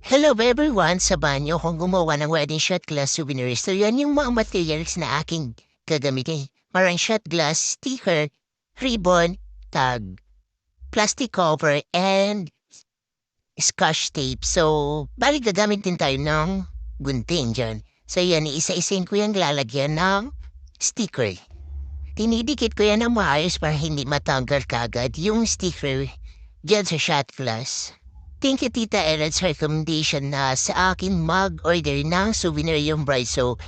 Hello everyone! Sa banyo kung gumawa ng wedding shot glass souvenirs. So yan yung mga materials na aking gagamitin. Marang shot glass, sticker, ribbon, tag, plastic cover, and scotch tape. So, bali gagamit din tayo ng gunting dyan. So yan, isa-isain ko yung lalagyan ng sticker. Tinidikit ko yan ng maayos para hindi matanggal kagad yung sticker dyan sa shot glass. Thank you, Tita Ellen, sa recommendation na sa akin mag-order ng souvenir yung bride. So,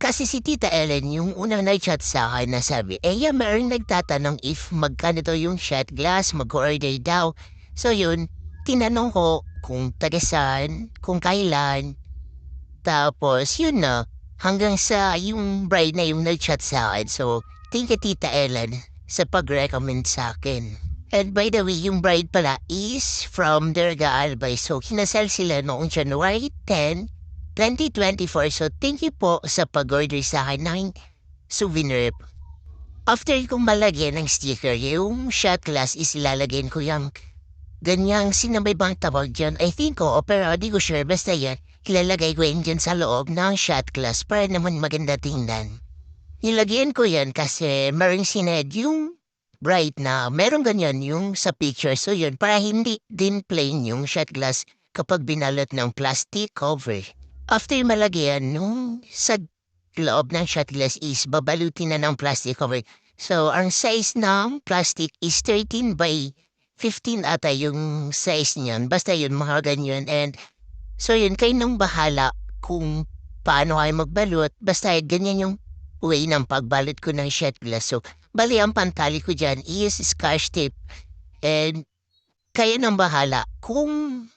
kasi si Tita Ellen yung unang nag-chat sa akin na sabi, meron nagtatanong if magkano daw yung shot glass, mag-order daw. So yun, tinanong ko kung taga saan, kung kailan. Tapos yun na, hanggang sa yung bride na yung nag-chat sa akin. So, thank you, Tita Ellen, sa pag-recommend sa akin. And by the way, yung bride pala is from Derga Albay. So, kinasal sila noong January 10, 2024. So, thank you po sa pag-order sa akin ng souvenir. After kong malagyan ng sticker, yung shot glass is ilalagyan ko yung ganyang sinabay bang tawag dyan. I think ko, pero di ko sure. Basta yan, ilalagay ko yan dyan sa loob ng shot glass para naman maganda tingnan. Nilagyan ko yan kasi maring sined yung bright na merong ganyan yung sa picture. So yun, para hindi din plain yung shot glass kapag binalot ng plastic cover. After malagyan nung sa loob ng shot glass is babalutin na ng plastic cover. So, ang size ng plastic is 13 by 15 ata yung size niyan. Basta yun, mga ganyan. And so yun, kayo nang bahala kung paano kayo magbalot. Basta ganyan yung way ng pagbalot ko ng shot glass. So, bali ang pantali ko dyan is scotch tape. And kayo nang bahala kung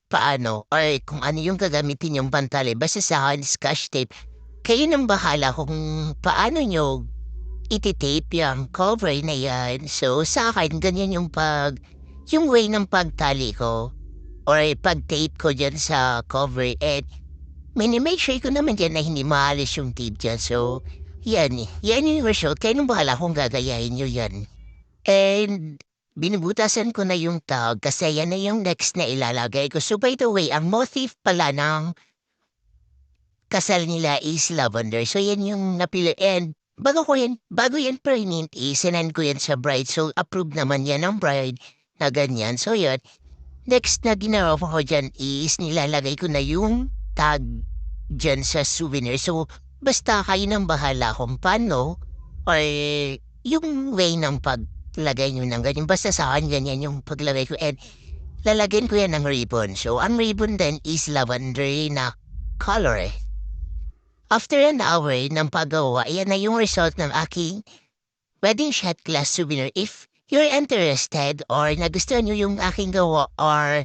paano or kung ano yung gagamitin yung pantali. Basta sa akin, scotch tape. Kayo nang bahala kung paano nyo ititape yung cover na yan. So, sa akin, ganyan yung way ng pagtali ko or pag-tape ko dyan sa cover. And minimake sure ko naman dyan na hindi maalis yung tape dyan. So, yan yung result. Kayo nang bahala kung gagayahin nyo yan. And binubutasan ko na yung tag kasi yan na yung next na ilalagay ko. So, by the way, ang motif pala ng kasal nila is lavender. So, yan yung napili. And bago yan print, isinan ko yan sa bride. So, approve naman yan ng bride na ganyan. So, yan. Next na ginawa ko dyan is nilalagay ko na yung tag dyan sa souvenir. So, basta kayo nang bahala kung paano or yung way ng paglagay nyo ng ganyan. Basta sa akin ganyan yung paglagay ko. And lalagyan ko yan ng ribbon. So, ang ribbon din is lavender na color. After an hour ng paggawa, yan na yung result ng aking wedding shot glass souvenir. If you're interested or nagustuhan nyo yung aking gawa or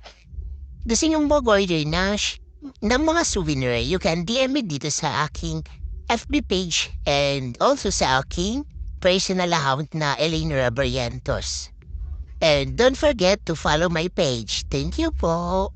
gusto nyo mag-order ng mga souvenir, you can DM me dito sa aking FB page and also sa aking personal account na Elena Barrientos. And don't forget to follow my page. Thank you po.